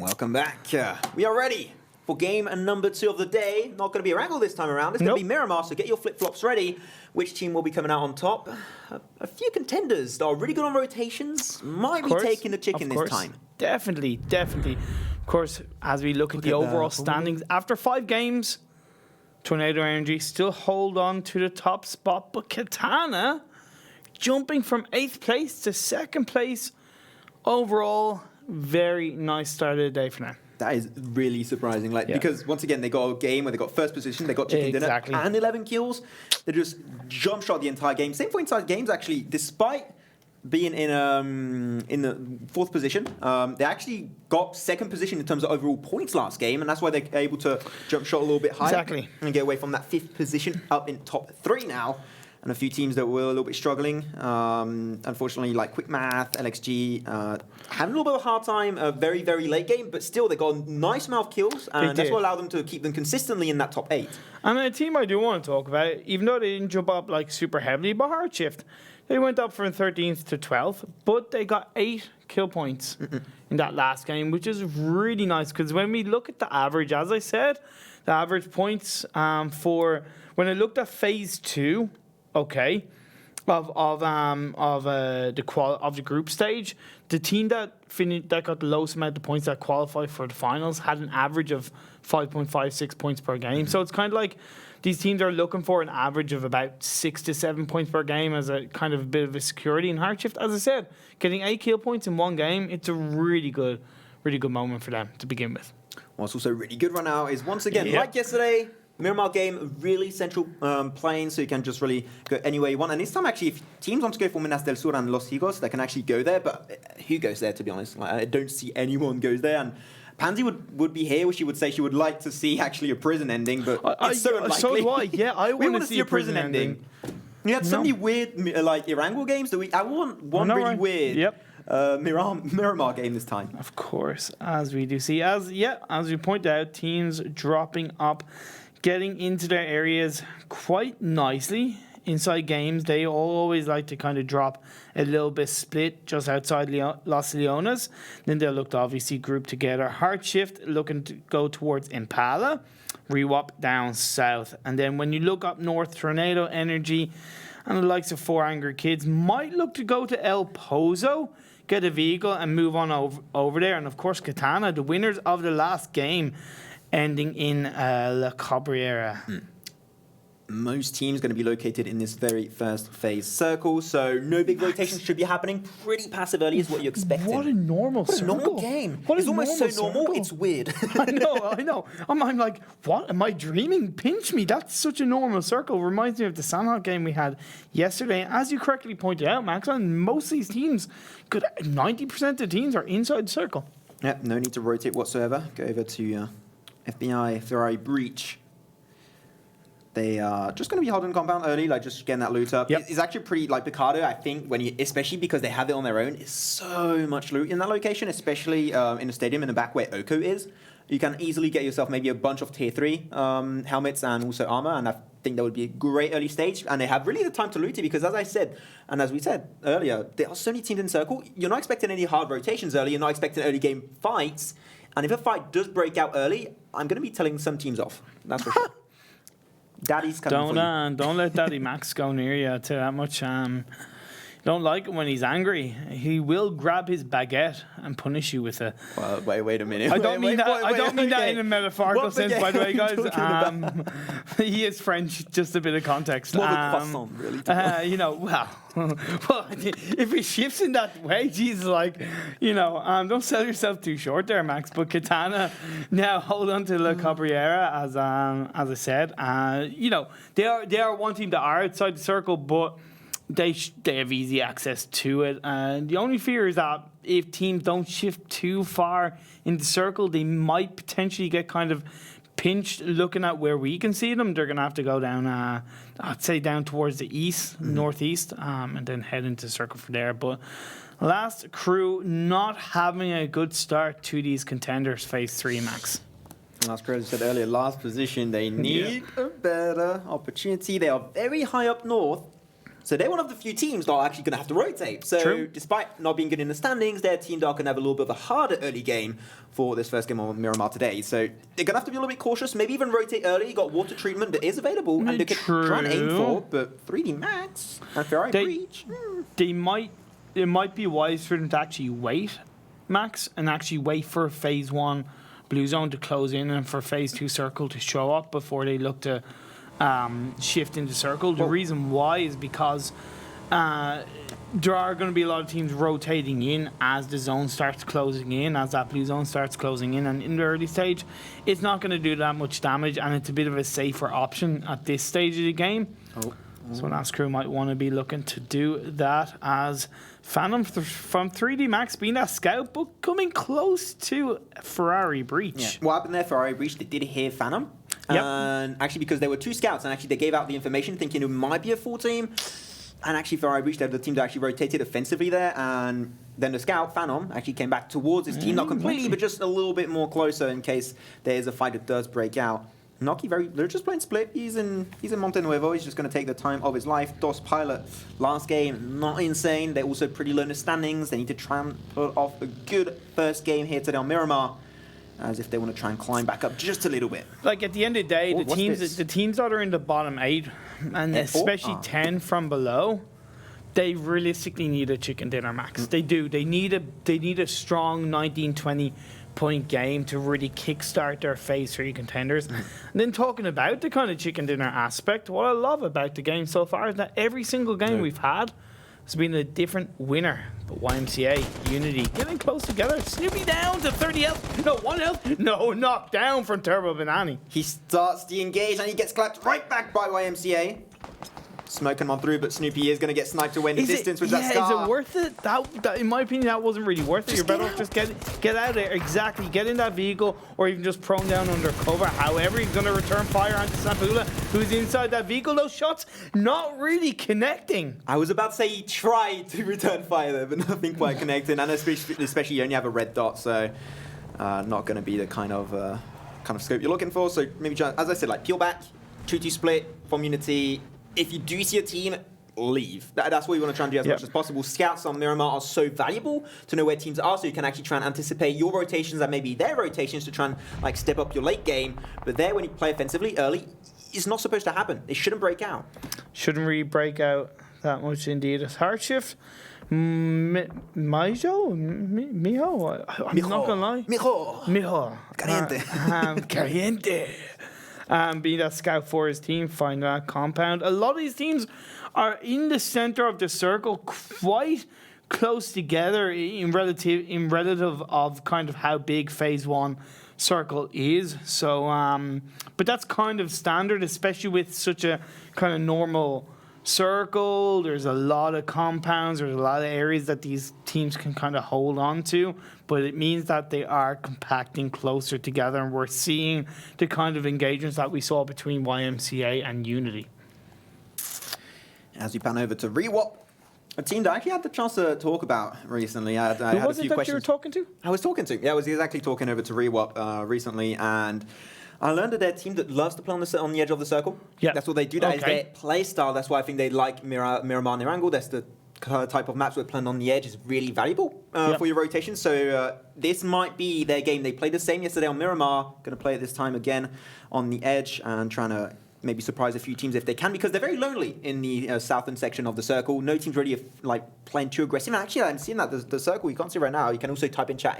Welcome back. We are ready for game number 2 of the day. Not going to be a wrangle this time around. It's going to be Miramar, so get your flip-flops ready. Which team will be coming out on top? A few contenders that are really good on rotations might be taking the chicken this time. Definitely. Of course, as we look at the overall standings, after 5 games, Tornado Energy still hold on to the top spot, but Katana jumping from 8th place to 2nd place. Overall, very nice start of the day for them. That is really surprising, because once again they got a game where they got first position, they got chicken dinner and 11 kills. They just jump shot the entire game. Same for InsideGames actually, despite being in the 4th position, they actually got 2nd position in terms of overall points last game, and that's why they're able to jump shot a little bit higher and get away from that 5th position up in top 3 now. And a few teams that were a little bit struggling, unfortunately, like Quick Math, LXG, had a little bit of a hard time, very, very late game, but still they got a nice amount of kills, and that's what allowed them to keep them consistently in that top 8. And a team I do want to talk about, even though they didn't jump up like super heavily, but HeartShift, they went up from 13th to 12th, but they got 8 kill points in that last game, which is really nice, because when we look at the average, as I said, the average points for, when I looked at phase 2, of the group stage, the team that got the lowest amount of points that qualified for the finals had an average of 5.56 points per game. So it's kind of like these teams are looking for an average of about 6 to 7 points per game as a kind of a bit of a security in HeartShift. As I said, getting 8 kill points in one game, it's a really good moment for them to begin with. What's also a really good run out is, once again, like yesterday, Miramar game, really central playing, so you can just really go anywhere you want. And this time, actually, if teams want to go for Minas del Sur and Los Higos, they can actually go there. But who goes there, to be honest? I don't see anyone goes there. And Pansy would be here, which she would say she would like to see actually a prison ending, but it's so unlikely. So do I. Yeah, I want to see a prison ending. We had so many weird Irango games that I want one really weird. Miramar game this time. Of course, as we do see, as we point out, teams dropping up, getting into their areas quite nicely. InsideGames, they always like to kind of drop a little bit split just outside Los Leonas. Then they'll look to obviously group together. HeartShift looking to go towards Impala. Rewap down south. And then when you look up north, Tornado Energy and the likes of 4 Angry Kids might look to go to El Pozo, get a vehicle and move on over there. And of course, Katana, the winners of the last game, ending in La Cabrera. Most teams going to be located in this very first phase circle, so no big rotations should be happening. Pretty passive early is what you expect. What a normal circle. What a normal game. It's almost so normal, it's weird. I know. I'm like, what? Am I dreaming? Pinch me. That's such a normal circle. Reminds me of the Sandhawk game we had yesterday. As you correctly pointed out, Max, on most of these teams, 90% of the teams are inside the circle. Yep, no need to rotate whatsoever. Go over to FBI, Ferrari Breach. They are just going to be holding compound early, just getting that loot up. It's actually pretty, Picardo, I think, especially because they have it on their own, is so much loot in that location, especially in the stadium in the back where oKKo is. You can easily get yourself maybe a bunch of tier 3 helmets and also armor, and I think that would be a great early stage. And they have really the time to loot it because, as I said, and as we said earlier, there are so many teams in circle. You're not expecting any hard rotations early. You're not expecting early game fights. And if a fight does break out early, I'm going to be telling some teams off. That's for sure. Daddy's coming for you. Don't let Daddy Max go near you. I'll tell you that much. Don't like it when he's angry. He will grab his baguette and punish you with a... Well, wait a minute. I don't mean that in a metaphorical sense, by the way, guys. He is French, just a bit of context. More the croissant, really. Well, if he shifts in that way, Jesus, don't sell yourself too short there, Max. But Katana now hold on to La Cabrera, as I said. They are one team that are outside the circle, but they have easy access to it. And the only fear is that if teams don't shift too far in the circle, they might potentially get kind of pinched. Looking at where we can see them, they're going to have to go down, I'd say down towards the east, northeast, and then head into the circle from there. But last crew not having a good start to these contenders phase 3, Max. Last crew, as I said earlier, last position, they need a better opportunity. They are very high up north. So they're one of the few teams that are actually going to have to rotate. So despite not being good in the standings, their team are going to have a little bit of a harder early game for this first game on Miramar today. So they're going to have to be a little bit cautious, maybe even rotate early. You got water treatment that is available and they can try and aim for, but 3D Max and Ferrari Breach. It might be wise for them to actually wait, Max, and actually wait for Phase 1 Blue Zone to close in and for Phase 2 Circle to show up before they look to shift into Circle. The reason why is because there are going to be a lot of teams rotating in as the zone starts closing in, as that blue zone starts closing in, and in the early stage, it's not going to do that much damage, and it's a bit of a safer option at this stage of the game. So Last Crew might want to be looking to do that as Phantom from 3D Max being that scout, but coming close to Ferrari Breach. Yeah. What happened there, Ferrari Breach, they did hear Phantom. And actually, because there were 2 scouts, and actually they gave out the information thinking it might be a full team. And actually, Ferrari Breach, they're the team that actually rotated offensively there. And then the scout, Phantom, actually came back towards his team. Not completely, but just a little bit more closer in case there is a fight that does break out. Noki, they're just playing split. He's in Monte Nuevo. He's just going to take the time of his life. DOS Pilot, last game, not insane. They're also pretty low in the standings. They need to try and put off a good first game here today on Miramar, as if they want to try and climb back up just a little bit. Like at the end of the day, the teams that are in the bottom 8, and especially 10 from below, they realistically need a chicken dinner, Max. They do. They need a strong 19-20 point game to really kickstart their Phase 3 contenders. And then talking about the kind of chicken dinner aspect, what I love about the game so far is that every single game we've had has been a different winner. But YMCA, Unity, getting close together. Snoopy down to 30 health. No, 1 health. No, knocked down from Turbo Banani. He starts the engage and he gets clapped right back by YMCA. Smoking on through, but Snoopy is going to get sniped away in the distance with that scar. Is it worth it? That, in my opinion, that wasn't really worth it. You're better off just get out of there. Exactly. Get in that vehicle, or even just prone down under cover. However, he's going to return fire onto Sampula, who's inside that vehicle. Those shots not really connecting. I was about to say he tried to return fire there, but nothing quite connecting. And especially you only have a red dot, so not going to be the kind of scope you're looking for. So maybe, just, as I said, like peel back, 2-2 split from Unity. If you do see a team, leave. That's what you want to try and do as much as possible. Scouts on Miramar are so valuable to know where teams are, so you can actually try and anticipate your rotations and maybe their rotations to try and like step up your late game. But there, when you play offensively early, it's not supposed to happen. It shouldn't break out. Shouldn't really break out that much indeed. HeartShift, mjyoh? I'm not gonna lie. Mjyoh. Caliente. Caliente. Being that scout for his team, find that compound. A lot of these teams are in the center of the circle, quite close together in relative of kind of how big Phase 1 circle is. So, but that's kind of standard, especially with such a kind of normal circle. There's a lot of compounds. There's a lot of areas that these teams can kind of hold on to, but it means that they are compacting closer together, and we're seeing the kind of engagements that we saw between YMCA and Unity. As we pan over to Rewap, a team that I actually had the chance to talk about recently. I had a few questions. You were talking to? I was talking to. Yeah, I was exactly talking over to Rewap recently, and I learned that they're a team that loves to play on the edge of the circle. Yeah, that's what they do. That is their play style. That's why I think they like Miramar near angle. That's the type of maps where playing on the edge is really valuable for your rotation. So this might be their game. They played the same yesterday on Miramar. Going to play it this time again on the edge and trying to maybe surprise a few teams if they can, because they're very lonely in the southern section of the circle. No team's really like playing too aggressive. And actually, I'm seeing that the circle you can't see right now. You can also type in chat !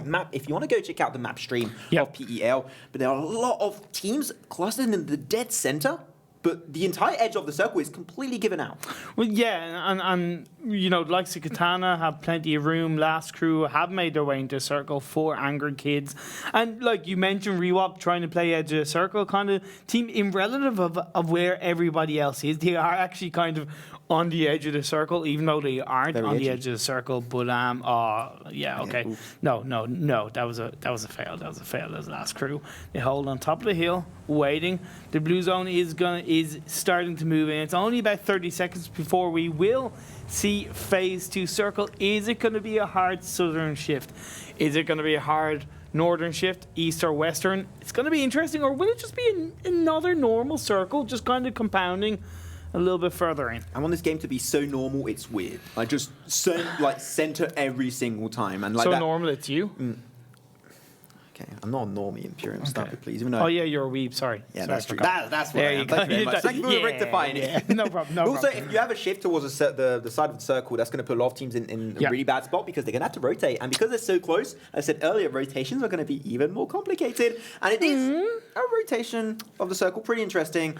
Map if you want to go check out the map stream of PEL. But there are a lot of teams clustered in the dead center. But the entire edge of the circle is completely given out. Well, yeah, and you know, like Katana have plenty of room. Last Crew have made their way into the circle for Angry Kids. And like you mentioned, Rewap trying to play edge of the circle kind of team in relative of where everybody else is. They are actually kind of on the edge of the circle, even though they aren't very on edgy. The edge of the circle. But okay. No, that was a fail. That was Last Crew. They hold on top of the hill, waiting. The blue zone is starting to move in. It's only about 30 seconds before we will see Phase 2 circle. Is it going to be a hard southern shift? Is it going to be a hard northern shift, east or western? It's going to be interesting. Or will it just be another normal circle, just kind of compounding a little bit further in. I want this game to be so normal, it's weird. I just center every single time. And like so that, normal, it's you? Okay, I'm not a normie Imperial Sniper, please. Even though oh, yeah, you're a weeb, sorry. Yeah, sorry, that's true. That's what I am. go. Thank you very much. Thank you for rectifying it. No problem, Also, if you have a shift towards the side of the circle, that's going to put a lot of teams in a really bad spot because they're going to have to rotate. And because they're so close, as I said earlier, rotations are going to be even more complicated. And it is a rotation of the circle, pretty interesting.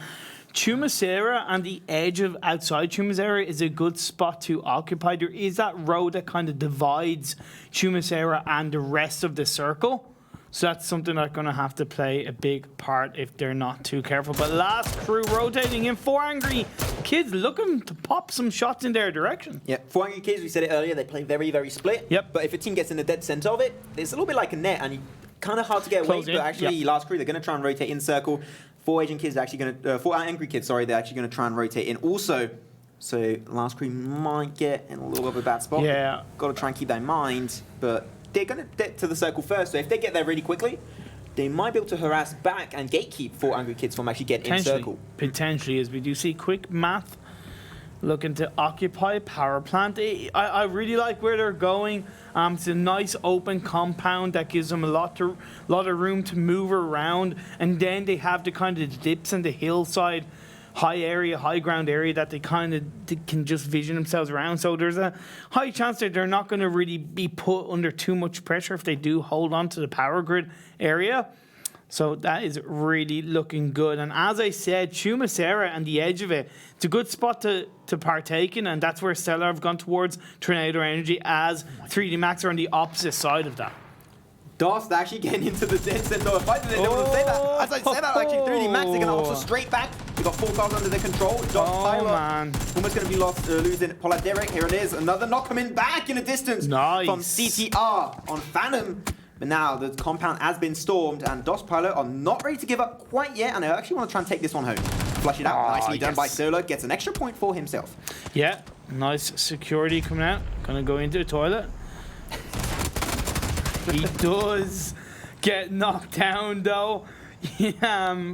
Chumacera and the edge of outside Chumacera is a good spot to occupy. There is that road that kind of divides Chumacera and the rest of the circle. So that's something that's going to have to play a big part if they're not too careful. But last crew rotating in. 4 angry kids looking to pop some shots in their direction. Yeah, 4 angry kids, we said it earlier, they play very, very split. Yep. But if a team gets in the dead center of it, it's a little bit like a net, and kind of hard to get away. But actually, last crew, they're going to try and rotate in circle. 4 Asian kids are actually going to, 4 angry kids, sorry, they're actually going to try and rotate in also. So last crew might get in a little bit of a bad spot. Yeah. Got to try and keep that in mind. But they're going to get to the circle first. So if they get there really quickly, they might be able to harass back and gatekeep 4 angry kids from actually getting in circle. Potentially, as we do see quick math looking to occupy power plant. I really like where they're going. It's a nice open compound that gives them a lot of room to move around, and then they have the kind of dips and the hillside high ground area that they kind of can just vision themselves around. So there's a high chance that they're not going to really be put under too much pressure if they do hold on to the power grid area. So that is really looking good. And as I said, Chumacera and the edge of it, it's a good spot to partake in, and that's where StarLadder have gone towards Tornado Energy, as 3D Max are on the opposite side of that. Dost actually getting into the dead center of fight. They don't want to say that. As I said that, actually 3D Max, they're going to also straight back. They got 4 cars under their control. Man. Almost going to be losing POLLADERUC. Here it is. Another knock coming back in a distance from CTR on Phantom. But now the compound has been stormed, and DOS Pilot are not ready to give up quite yet, and they actually want to try and take this one home. Flush it out. Nicely done by Solo. Gets an extra point for himself. Yeah, nice security coming out. Gonna go into the toilet. He does get knocked down, though,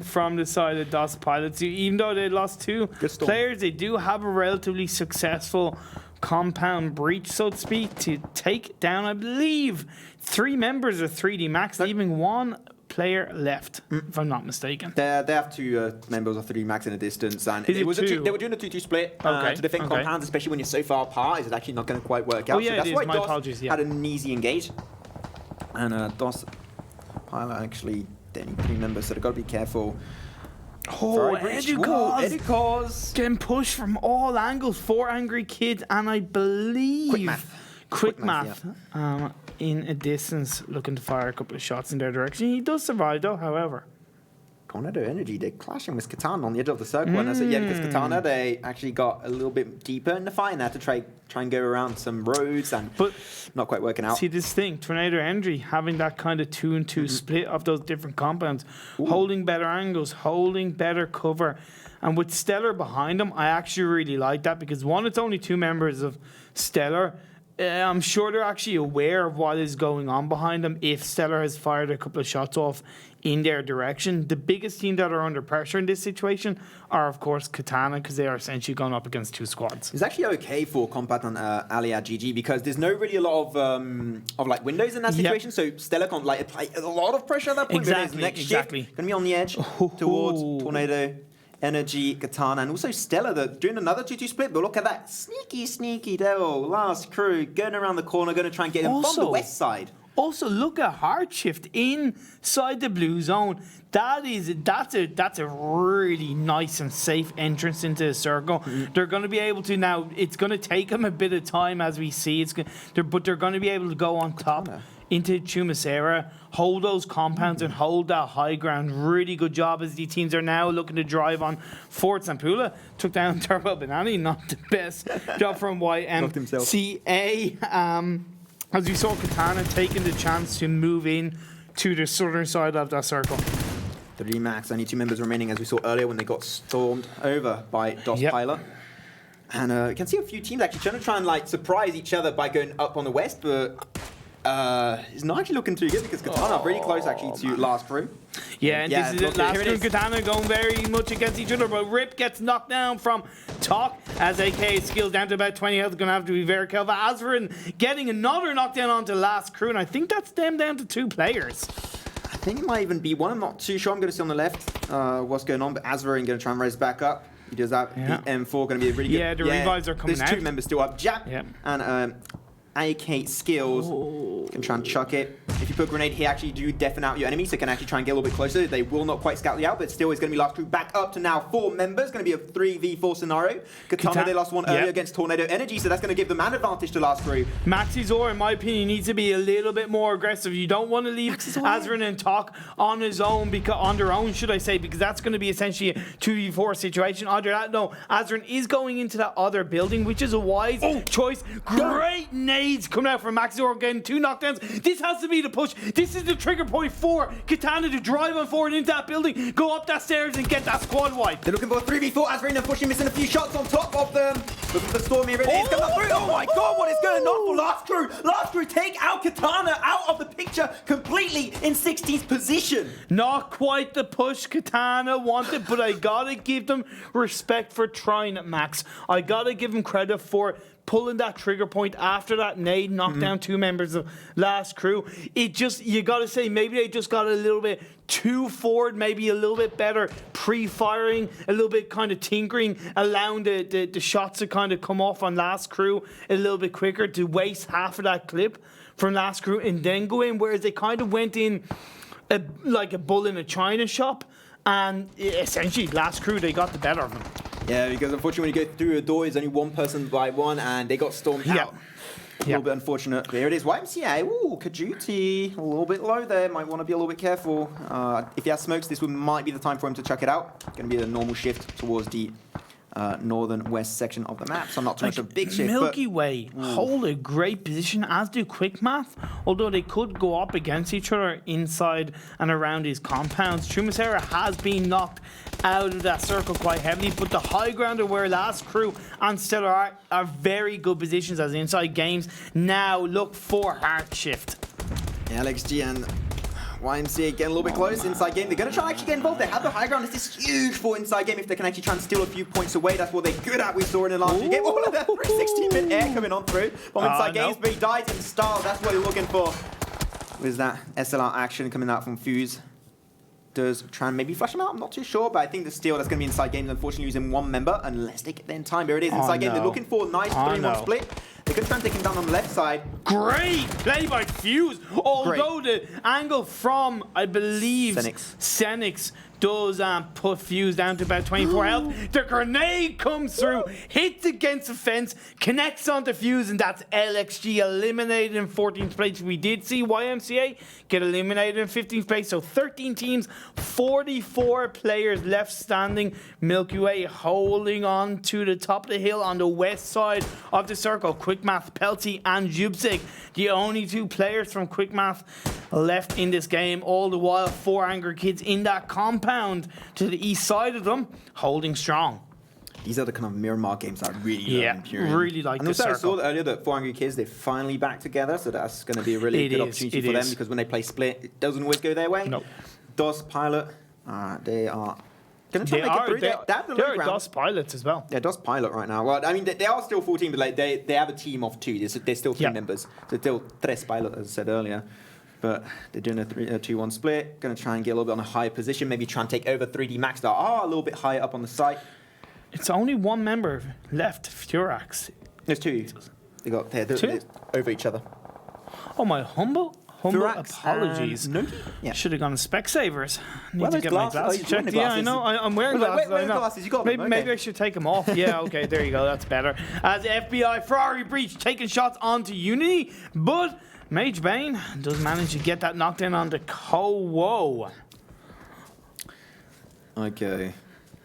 from the side of DOS Pilots. Even though they lost 2 players, they do have a relatively successful compound breach, so to speak, to take down, I believe, 3 members of 3D Max, leaving 1 player left, if I'm not mistaken. They have 2 members of 3D Max in the distance, and they were doing a 2-2 split to defend compounds, especially when you're so far apart. It's actually not going to quite work out. Oh, yeah, so that's why my apologies. had an easy engage. And DOS Pilot actually, they need 3 members, so they've got to be careful. Oh, EduCoz getting pushed from all angles. 4 angry kids, and I believe quick math. In a distance, looking to fire a couple of shots in their direction. He does survive, though. However, Tornado Energy, they're clashing with Katana on the edge of the circle, and I said, yeah, because Katana, they actually got a little bit deeper in the fight and they had to try and go around some roads, and not quite working out. See this thing, Tornado Energy having that kind of 2-2 split of those different compounds, holding better angles, holding better cover, and with Stellar behind them, I actually really like that, because one, it's only 2 members of Stellar. I'm sure they're actually aware of what is going on behind them if Stellar has fired a couple of shots off in their direction. The biggest team that are under pressure in this situation are, of course, Katana, because they are essentially going up against 2 squads. It's actually okay for Compat and Ali at GG, because there's no really a lot of like windows in that situation. So Stellar can't like apply a lot of pressure at that point. Next shift going to be on the edge towards Tornado Energy, Katana, and also Stellar. They're doing another 2-2 split, but look at that. Sneaky devil. Last crew going around the corner, going to try and get him from the west side. Also, look at HeartShift inside the blue zone. That's a really nice and safe entrance into the circle. They're going to be able to now. It's going to take them a bit of time, as we see. But they're going to be able to go on top into Chumacera, hold those compounds and hold that high ground. Really good job, as the teams are now looking to drive on Fort Zampula. Took down Turbo Banani, not the best job from YMCA. As we saw Katana taking the chance to move in to the southern side of that circle. 3D Max, only 2 members remaining, as we saw earlier when they got stormed over by DOS Pilot. And you can see a few teams actually trying to like surprise each other by going up on the west, but It's not actually looking too good because Katana are really close actually to last crew. Yeah, and this is it. Last here crew and Katana going very much against each other, but Rip gets knocked down from Talk as AK skills down to about 20 health. Going to have to be very careful. Azrin getting another knockdown onto last crew, and I think that's them down to 2 players. I think it might even be one. I'm not too sure. I'm going to see on the left what's going on, but Azrin going to try and raise back up. He does that. The M4 going to be a really good. Yeah, the revives are coming out. There's 2 members still up. Jap and AK skills can try and chuck it. If you put a grenade here, actually do deafen out your enemies, so can actually try and get a little bit closer. They will not quite scout you out, but still it's going to be last crew back up to now 4 members. Going to be a 3v4 scenario. Katana, they lost one earlier against Tornado Energy, so that's going to give them an advantage to last crew. Maxizor, in my opinion, needs to be a little bit more aggressive. You don't want to leave Azrin and Talk on his own, on their own, should I say, because that's going to be essentially a 2v4 situation. Either that, no, Azrin is going into that other building, which is a wise choice. Great nades coming out from Maxizor, getting 2 knockdowns. This has to be the push. This is the trigger point for Katana to drive on forward into that building, go up that stairs and get that squad wipe. They're looking for a 3v4. Azrin pushing, missing a few shots on top of them. Looking for the storm here. It is coming through. Oh my god, what is going on for last crew? Last crew take out Katana out of the picture completely in 16th position. Not quite the push Katana wanted, but I gotta give them respect for trying it, Max. I gotta give them credit for pulling that trigger point after that nade knocked down 2 members of last crew. It just, you gotta say, maybe they just got a little bit too forward, maybe a little bit better pre-firing, a little bit kind of tinkering, allowing the shots to kind of come off on last crew a little bit quicker to waste half of that clip from last crew and then go in, whereas they kind of went in like a bull in a china shop, and essentially last crew, they got the better of them. Yeah, because unfortunately when you go through a door, there's only one person by one, and they got stormed out. A little bit unfortunate. There it is. YMCA. Ooh, Kajuti. A little bit low there. Might want to be a little bit careful. If he has smokes, this might be the time for him to chuck it out. Going to be a normal shift towards the northern west section of the map, so not too much of a big shift. Milky Way hold a great position, as do Quick Math, although they could go up against each other inside and around these compounds. Trumasera has been knocked out of that circle quite heavily, but the high ground are where last crew and Stellar are very good positions as Inside Games now look for HeartShift. LXG and YMCA getting a little bit close. Inside Game, they're going to try and actually get involved. They have the high ground. This is huge for Inside Game if they can actually try and steal a few points away. That's what they're good at. We saw in the last few games. Oh, that 360 mid-air coming on through from Inside Games, but he dies in style. That's what they're looking for. With that SLR action coming out from Fuse. Does try and maybe flush him out? I'm not too sure, but I think the steal that's going to be Inside Games, unfortunately, using 1 member, unless they get there in time. Here it is, Inside Game. They're looking for a nice 3-1 split. They could try and take him down on the left side. Great play by Fuse. Although the angle from, I believe, Seniks does put Fuse down to about 24 health. The grenade comes through, hits against the fence, connects onto Fuse, and that's LXG eliminated in 14th place. We did see YMCA get eliminated in 15th place, so 13 teams, 44 players left standing. Milky Way holding on to the top of the hill on the west side of the circle. Quick Math, Pelty, and Jubsig, the only 2 players from Quick Math left in this game. All the while, 4 Angry Kids in that compound to the east side of them, holding strong. These are the kind of Miramar games that I really love. Really like the circle. I saw earlier that 4 Angry Kids, they're finally back together, so that's going to be a really good opportunity for them, because when they play split, it doesn't always go their way. No. DOS Pilot, they are going to try and make it through. They're DOS Pilots as well. Yeah, DOS Pilot right now. Well, I mean, they are still 14, but like, they have a team of 2. They're still 3 members. So still 3 Pilot, as I said earlier. But they're doing a 2-1 split. Going to try and get a little bit on a higher position. Maybe try and take over 3D Max that are a little bit higher up on the site. It's only 1 member left, Furax. There's 2. They're over each other. Oh, my humble apologies. Should have gone to Specsavers. Need to get my glasses checked. Yeah, I know. I'm wearing glasses. Wear glasses. You got them. Maybe I should take them off. Yeah, okay, there you go. That's better. As FBI Ferrari breach taking shots onto Unity, but Mage Bane does manage to get that knockdown onto Kowo. Okay.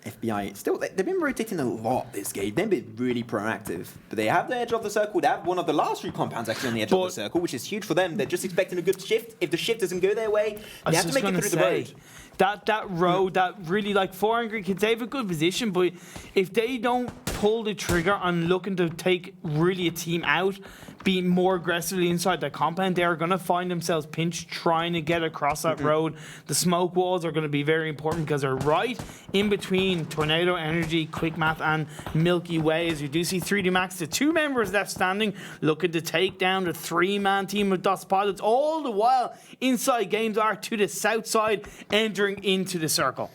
FBI, still, they've been rotating a lot this game. They've been really proactive. But they have the edge of the circle. They have one of the last 3 compounds actually on the edge of the circle, which is huge for them. They're just expecting a good shift. If the shift doesn't go their way, they have to make it through the road. That road, that really, like, 4 Angry Kids, they have a good position, but if they don't pull the trigger on looking to take really a team out, be more aggressively inside the compound, they are going to find themselves pinched trying to get across that road. The smoke walls are going to be very important because they're right in between Tornado Energy, Quick Math, and Milky Way. As you do see 3D Max, the 2 members left standing, looking to take down the 3-man team of Dust Pilots. All the while, InsideGames are to the south side, entering into the circle.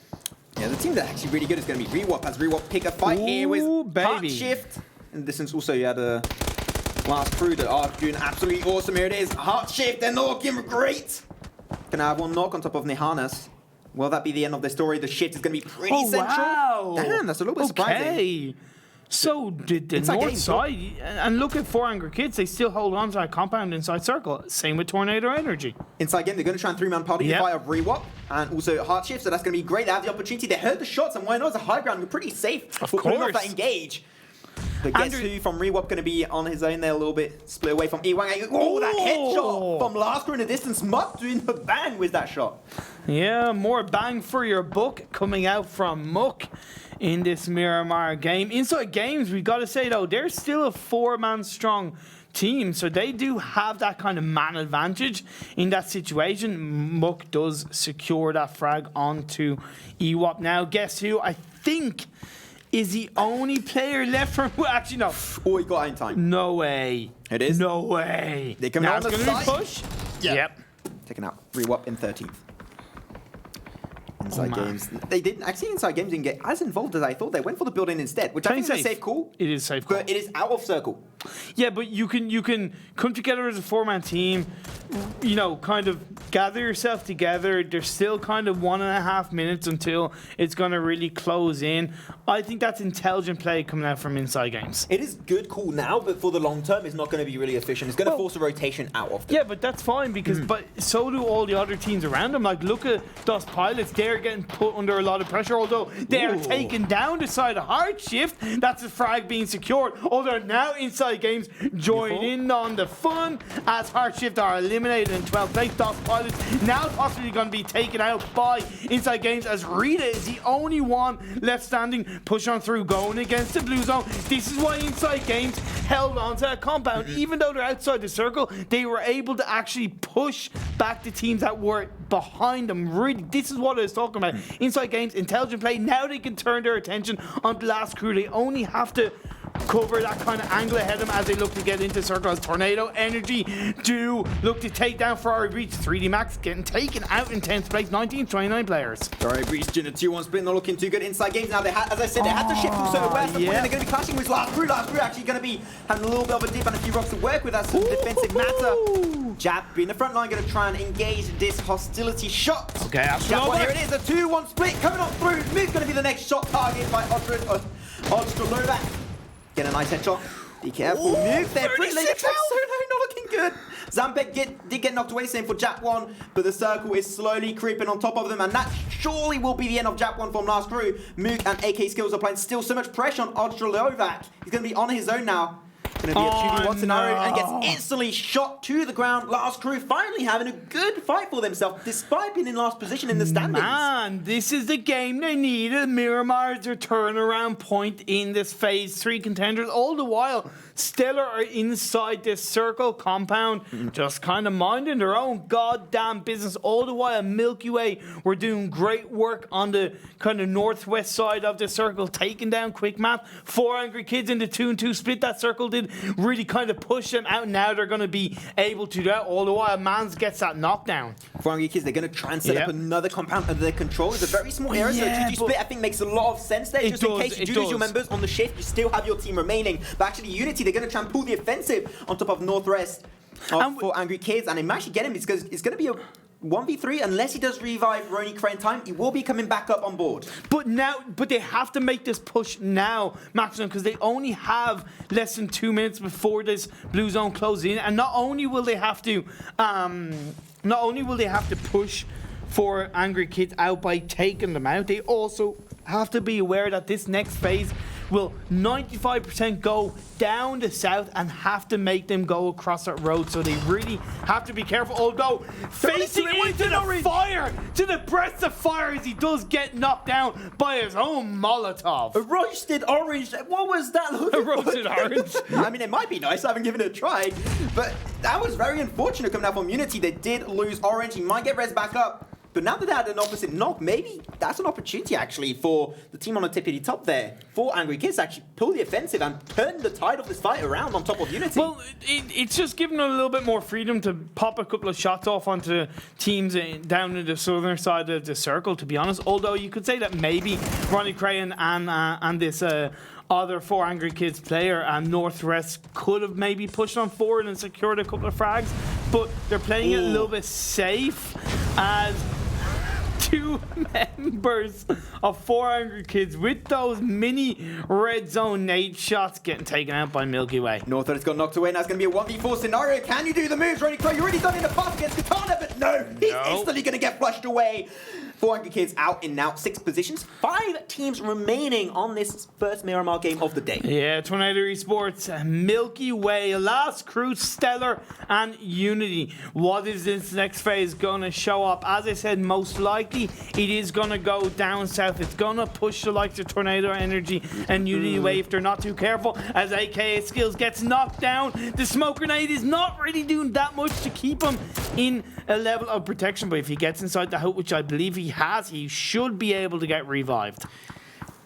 Yeah, the team that's actually really good is going to be Rewop, as Rewop pick a fight here with HeartShift. And this is also, you had a last crew that are doing absolutely awesome. Here it is, HeartShift, they're not looking great. Gonna have one knock on top of Nihanas. Will that be the end of the story? The shift is gonna be pretty central. Wow. Damn, that's a little bit surprising. So did the north side, and look at 4 Angry Kids, they still hold on to that compound inside circle. Same with Tornado Energy. Inside game, they're going to try and 3-man party the fight of Rewop and also HeartShift, so that's going to be great. They have the opportunity. They heard the shots, and why not? It's a high ground. We're pretty safe. Of We're putting off course. that engage. But guess who from Rewop going to be on his own there a little bit, split away from Ewang. Oh, that headshot from last crew in the distance. Mutt doing the bang with that shot. Yeah, more bang for your buck coming out from Muck in this Miramar game. InsideGames, we got to say though, they're still a 4-man strong team, so they do have that kind of man advantage in that situation. Muck does secure that frag onto Ewop. Now, guess who I think is the only player left from... Actually, no. Oh, he got in time. No way. It is? No way. They come out on the side. Push? Yeah. Yep. Taking out Rewop in 13th. InsideGames. They didn't actually. InsideGames didn't get as involved as I thought. They went for the building instead, which I think is a safe call. It is safe call. But it is out of circle. Yeah, but you can come together as a 4-man team. You know, kind of gather yourself together. There's still kind of 1.5 minutes until it's going to really close in. I think that's intelligent play coming out from InsideGames. It is good call now, but for the long term, it's not going to be really efficient. It's going to force a rotation out of them. Yeah, but that's fine because, but so do all the other teams around them. Like, look at Dust Pilots. They're getting put under a lot of pressure, although they're taking down the side of HeartShift. That's a frag being secured. Although now InsideGames join in on the fun as HeartShift are eliminated in 12th place. Dust Pilots now possibly going to be taken out by InsideGames as Rita is the only one left standing. Push on through, going against the blue zone. This is why InsideGames held on to that compound. Even though they're outside the circle, they were able to actually push back the teams that were behind them. Really, this is what I was talking about. InsideGames, intelligent play. Now they can turn their attention on the last crew. They only have to cover that kind of angle ahead of them as they look to get into circle. As Tornado Energy do look to take down Ferrari Breach. 3D Max getting taken out in 10th place. 19-29 players. Ferrari Breach in a 2-1 split, not looking too good. InsideGames now, they had, as I said, they had to shift also west. They're going to be clashing with last crew. Last crew actually going to be having a little bit of a dip and a few rocks to work with. That's some defensive matter. Jap being the front line, going to try and engage this hostility shot. Okay, Jap one, here it is, a 2-1 split coming on through. Move's going to be the next shot target by Odstrelovac. Get a nice headshot. Be careful. Move there. Pretty late. So not looking good. Zampeek did get knocked away, same for Jap1, but the circle is slowly creeping on top of them, and that surely will be the end of Jap1 from last crew. Mook and AK Skills are applying still so much pressure on Odstrelovac. He's going to be on his own now. Going to be a 2v1 scenario and gets instantly shot to the ground. Last crew finally having a good fight for themselves despite being in last position in the standings. Man, this is the game they needed. Miramar is their turnaround point in this phase 3 contenders. All the while, Stellar are inside this circle compound, just kind of minding their own goddamn business. All the while, Milky Way were doing great work on the kind of northwest side of the circle, taking down Quick Math. 4 Angry Kids in the 2-2 split. That circle did really kind of push them out. Now they're going to be able to do that. All the while, Mans gets that knockdown. 4 Angry Kids, they're going to try and set up another compound under their control. It's a very small area, so a 2-2 split I think makes a lot of sense there. Just in case you do lose your members on the shift, you still have your team remaining. But actually, Unity, they're going to try and pull the offensive on top of Northrest for Angry Kids, and they might actually get him because it's going to be a 1v3 unless he does revive RonnieKray in time. He will be coming back up on board. But they have to make this push now, Maximum, because they only have less than 2 minutes before this blue zone closes in, and not only will they have to push for Angry Kids out by taking them out, they also have to be aware that this next phase will 95% go down the south and have to make them go across that road. So they really have to be careful. Although facing into the fire, to the breast of fire as he does get knocked down by his own Molotov. A roasted orange. What was that? A roasted orange. I mean, it might be nice. I haven't given it a try. But that was very unfortunate coming out from Unity. They did lose orange. He might get res back up. But now that they had an opposite knock, maybe that's an opportunity actually for the team on the tippity top there, for Angry Kids to actually pull the offensive and turn the tide of this fight around on top of Unity. Well, it's just giving them a little bit more freedom to pop a couple of shots off onto teams down in the southern side of the circle, to be honest. Although you could say that maybe RonnieKray and this other 4 Angry Kids player and Northrest could have maybe pushed on forward and secured a couple of frags, but they're playing it a little bit safe as 2 members of 4 Angry Kids with those mini red zone nade shots getting taken out by Milky Way. Northrest got knocked away, and that's going to be a 1v4 scenario. Can you do the moves, RonnieKray? You already done it in the past against Katana, but no, he's instantly going to get flushed away. 4 Angry Kids out in now 6 positions. 5 teams remaining on this first Miramar game of the day. Yeah, Tornado Esports, Milky Way, Last Crew, Stellar, and Unity. What is this next phase going to show up? As I said, most likely it is going to go down south. It's going to push the likes of Tornado Energy and Unity Way if they're not too careful. As AKA Skills gets knocked down, the smoke grenade is not really doing that much to keep him in a level of protection. But if he gets inside the hook, which I believe he has, he should be able to get revived.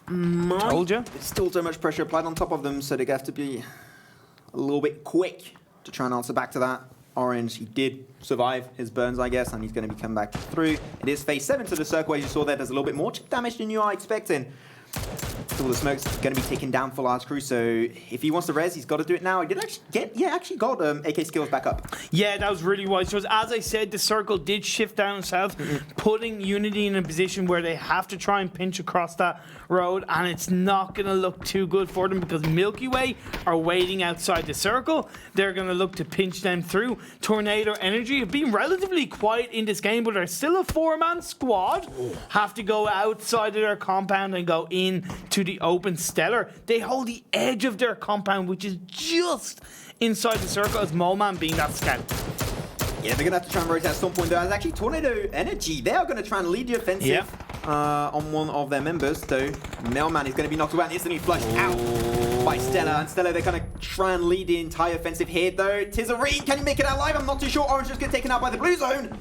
Told you. There's still so much pressure applied on top of them, so they have to be a little bit quick to try and answer back to that. Orange, he did survive his burns, I guess, and he's going to be coming back through. It is phase 7 to the circle, as you saw there. There's a little bit more chip damage than you are expecting. Still, the smoke's going to be taken down for Last Crew, so if he wants to res, he's got to do it now. He did actually got AK Skills back up. Yeah, that was really wise. So as I said, the circle did shift down south, putting Unity in a position where they have to try and pinch across that road, and it's not going to look too good for them because Milky Way are waiting outside the circle. They're going to look to pinch them through. Tornado Energy have been relatively quiet in this game, but they're still a 4-man squad. Have to go outside of their compound and go in to the open. Stellar, they hold the edge of their compound, which is just inside the circle, as Moman being that scout. Yeah, they're going to have to try and rotate at some point. There's actually Tornado Energy. They are going to try and lead the offensive on one of their members. So Mailman is going to be knocked away and instantly flushed out by Stella. And Stella, they're going to try and lead the entire offensive here, though. Tizarine, can you make it out alive? I'm not too sure. Orange just get taken out by the blue zone.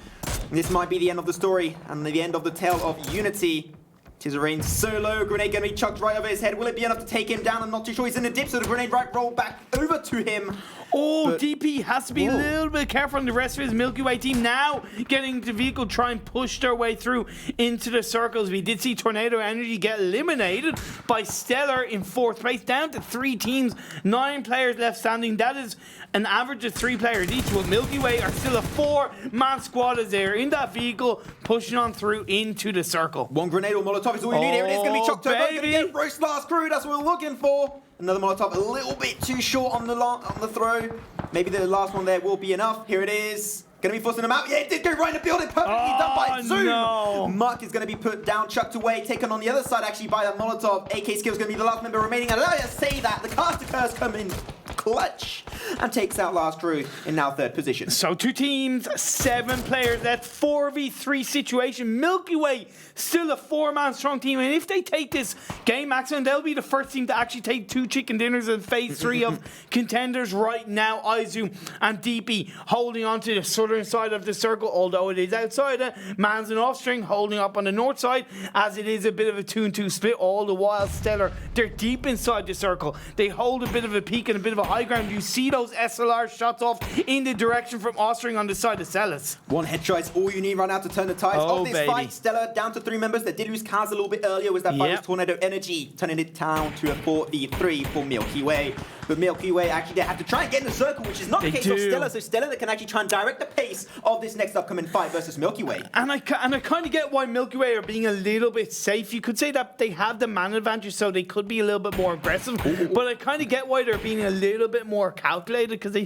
This might be the end of the story and the end of the tale of Unity. Tizarine solo, grenade going to be chucked right over his head. Will it be enough to take him down? I'm not too sure. He's in the dip, so the grenade right rolled back over to him. Oh, but DP has to be a little bit careful on the rest of his Milky Way team. Now getting the vehicle, try and push their way through into the circles. We did see Tornado Energy get eliminated by Stellar in 4th place, down to 3 teams, 9 players left standing. That is an average of 3 players each. But Milky Way are still a 4-man squad as they're in that vehicle, pushing on through into the circle. One grenade or Molotov is all you need here. It is going to be chucked over. Going to get roast Last Crew. That's what we're looking for. Another Molotov, a little bit too short on the throw. Maybe the last one there will be enough. Here it is. Going to be forcing them out. Yeah, it did go right in the building. Perfectly done by Zoom. No. Mark is going to be put down, chucked away, taken on the other side actually by that Molotov. AK Skills going to be the last member remaining. And I say that, the caster curse come in clutch and takes out Last Crew in now 3rd position. So 2 teams, 7 players. That's 4v3 situation. Milky Way still a 4-man strong team, and if they take this game maximum, they'll be the first team to actually take 2 chicken dinners in phase 3 of contenders right now. Izu and DP holding on to the southern side of the circle, although it is outside. Mans and Offstring holding up on the north side, as it is a bit of a 2-2 split. All the while, Stellar, they're deep inside the circle. They hold a bit of a peak and a bit of a high ground. You see those SLR shots off in the direction from Offstring on the side of Celis. 1 headshot is all you need right now to turn the tides of this fight. Stellar down to 3 members. They did lose Kaz a little bit earlier. Was that fight with Tornado Energy, turning it down to a 4v3 for Milky Way. But Milky Way actually, they have to try and get in the circle, which is not the case of Stellar. So Stellar can actually try and direct the pace of this next upcoming fight versus Milky Way. And I kind of get why Milky Way are being a little bit safe. You could say that they have the man advantage, so they could be a little bit more aggressive. But I kind of get why they're being a little bit more calculated, because they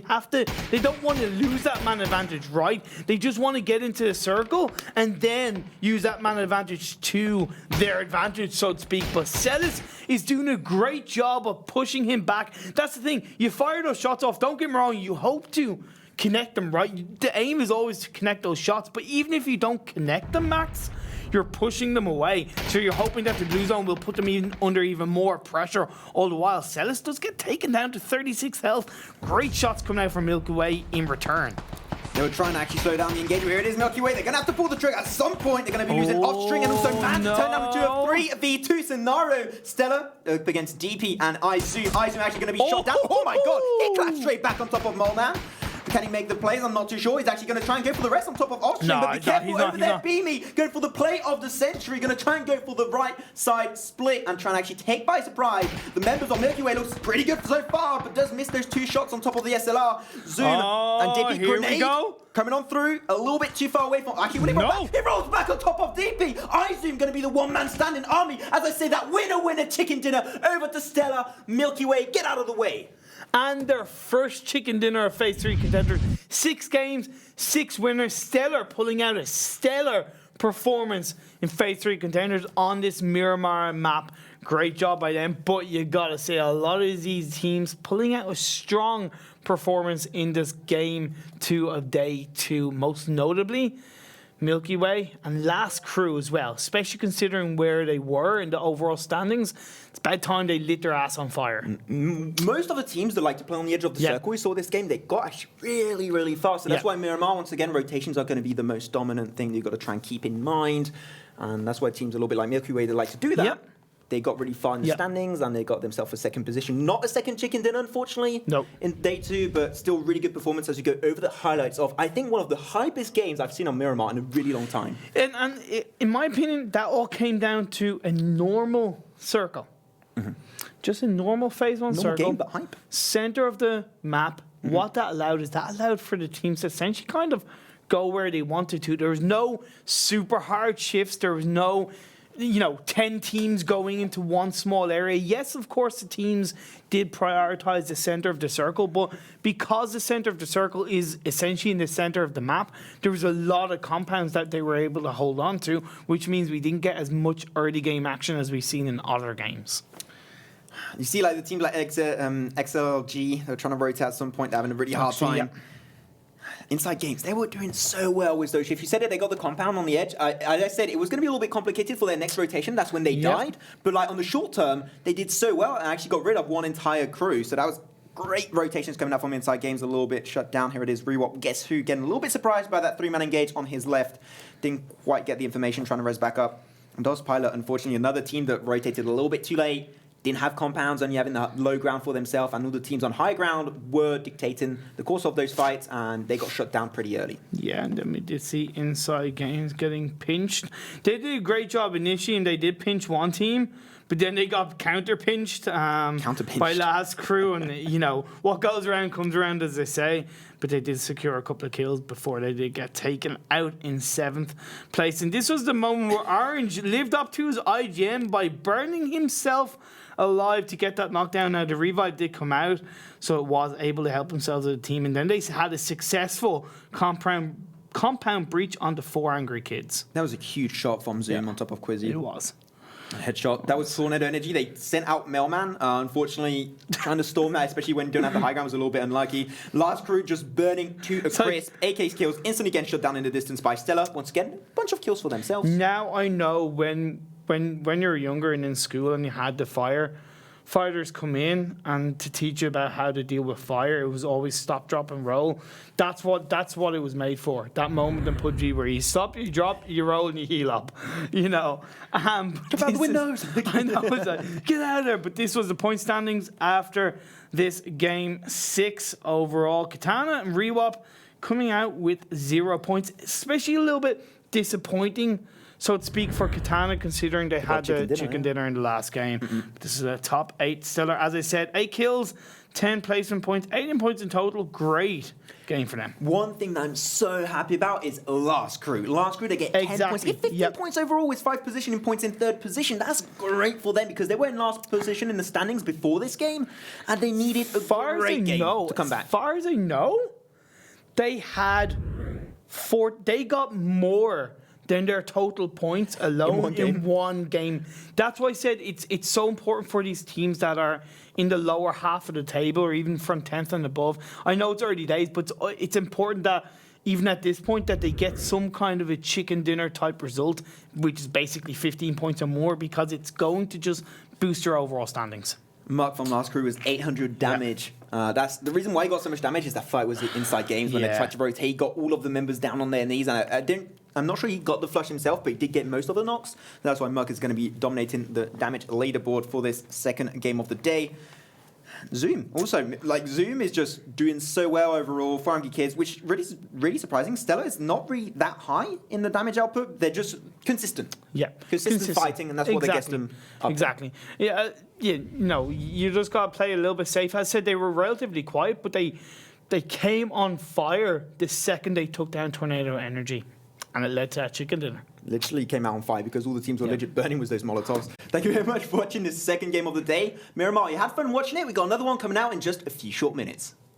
don't want to lose that man advantage, right? They just want to get into the circle and then use that man advantage to their advantage, so to speak. But Celis is doing a great job of pushing him back. That's the thing. You fire those shots off. Don't get me wrong. You hope to connect them right. The aim is always to connect those shots, but even if you don't connect them, Max, you're pushing them away. So you're hoping that the blue zone will put them under even more pressure. All the while, Celis does get taken down to 36 health. Great shots coming out from Milky Way in return. They were trying to actually slow down the engagement. Here it is, Milky Way. They're going to have to pull the trigger at some point. They're going to be using Odstrelovac and also Man to turn down to a 3v2 scenario. Stella up against DP and iZoom. iZoom actually going to be shot down. Oh my god, he collapsed straight back on top of Molman. Can he make the plays? I'm not too sure. He's actually going to try and go for the rest on top of Odstrelovac. But be careful over there, Beamy. Going for the play of the century. Going to try and go for the right side split and try and actually take by surprise. The members of Milky Way looks pretty good so far, but does miss those 2 shots on top of the SLR. Zoom and DP grenade coming on through. A little bit too far away from... Actually, when he rolls back on top of DP. iZoom going to be the one-man standing army. As I say, that winner chicken dinner over to Stella. Milky Way, get out of the way. And their first chicken dinner of Phase 3 Contenders. 6 games, 6 winners. Stellar pulling out a stellar performance in Phase 3 Contenders on this Miramar map. Great job by them. But you gotta say, a lot of these teams pulling out a strong performance in this game 2 of day 2. Most notably, Milky Way and Last Crew as well, especially considering where they were in the overall standings. It's about time they lit their ass on fire. Most of the teams that like to play on the edge of the circle, we saw this game, they got actually really, really fast. So that's why Miramar, once again, rotations are going to be the most dominant thing that you've got to try and keep in mind. And that's why teams a little bit like Milky Way, they like to do that. They got really far in the standings and they got themselves a second position. Not a second chicken dinner, unfortunately, in day 2, but still really good performance as you go over the highlights of, I think, one of the hypest games I've seen on Miramar in a really long time. And in my opinion, that all came down to a normal circle. Just a normal Phase 1 circle. Game, but hype. Center of the map. What that allowed is that allowed for the teams to essentially kind of go where they wanted to. There was no super hard shifts. There was no... 10 teams going into one small area. Yes, of course, the teams did prioritize the center of the circle, but because the center of the circle is essentially in the center of the map, there was a lot of compounds that they were able to hold on to, which means we didn't get as much early game action as we've seen in other games. You see, like the teams like XLG, they're trying to rotate at some point. They're having a really hard time. InsideGames, they were doing so well with those shifts. You said it, they got the compound on the edge. As I said, it was going to be a little bit complicated for their next rotation. That's when they died. But like on the short term, they did so well and actually got rid of one entire crew. So that was great rotations coming up from InsideGames. A little bit shut down. Here it is. Rewop, guess who? Getting a little bit surprised by that 3-man engage on his left. Didn't quite get the information, trying to res back up. And DOSPilot, unfortunately, another team that rotated a little bit too late. Didn't have compounds, only having the low ground for themselves, and all the teams on high ground were dictating the course of those fights, and they got shut down pretty early. Yeah, and then we did see InsideGames getting pinched. They did a great job initially, and they did pinch one team, but then they got counter-pinched by Last Crew, and what goes around comes around, as they say. But they did secure a couple of kills before they did get taken out in 7th place. And this was the moment where Orange lived up to his IGN by burning himself alive to get that knockdown. Now, the revive did come out, so it was able to help themselves as a team. And then they had a successful compound breach onto 4 Angry Kids. That was a huge shot from Zoom on top of Quizzy. It was. Headshot. That was Tornado Energy. They sent out Mailman. Unfortunately, trying to storm that, especially when you don't have the high ground, was a little bit unlucky. Last Crew just burning to a crisp. AK's kills instantly getting shut down in the distance by Stella. Once again, a bunch of kills for themselves. Now I know when you're younger and in school and you had the fighters come in and to teach you about how to deal with fire, it was always stop, drop, and roll. That's what it was made for. That moment in PUBG where you stop, you drop, you roll, and you heal up. Get out the windows. I know. It's like, get out of there. But this was the point standings after this game 6 overall. Katana and Rewop coming out with 0 points, especially a little bit disappointing, so to speak, for Katana, considering they had the chicken dinner in the last game. This is a top 8 Stellar. As I said, 8 kills, 10 placement points, 18 points in total. Great game for them. One thing that I'm so happy about is Last Crew. Last Crew, they get 10 points. They get 15 points overall with 5 positioning points in 3rd position. That's great for them because they were in last position in the standings before this game, and they needed a great game to come back. As far as I know, they got more than their total points alone in one game. That's why I said it's so important for these teams that are in the lower half of the table or even from 10th and above. I know it's early days, but it's important that even at this point that they get some kind of a chicken dinner type result, which is basically 15 points or more, because it's going to just boost your overall standings. Mark from last crew was 800 damage. That's the reason why he got so much damage. Is that fight was the InsideGames when they tried to rotate. He got all of the members down on their knees, and I'm not sure he got the flush himself, but he did get most of the knocks. That's why Mark is going to be dominating the damage leaderboard for this second game of the day. Zoom also, Zoom is just doing so well overall. 400 kids, which really surprising. Stella is not really that high in the damage output. They're just consistent. Yeah, consistent fighting, and that's what gets them up. Exactly. Yeah, you just got to play a little bit safe. As I said, they were relatively quiet, but they came on fire the second they took down Tornado Energy, and it led to that chicken dinner. Literally came out on fire because all the teams were legit burning with those Molotovs. Thank you very much for watching this second game of the day. Miramar, you had fun watching it. We got another one coming out in just a few short minutes.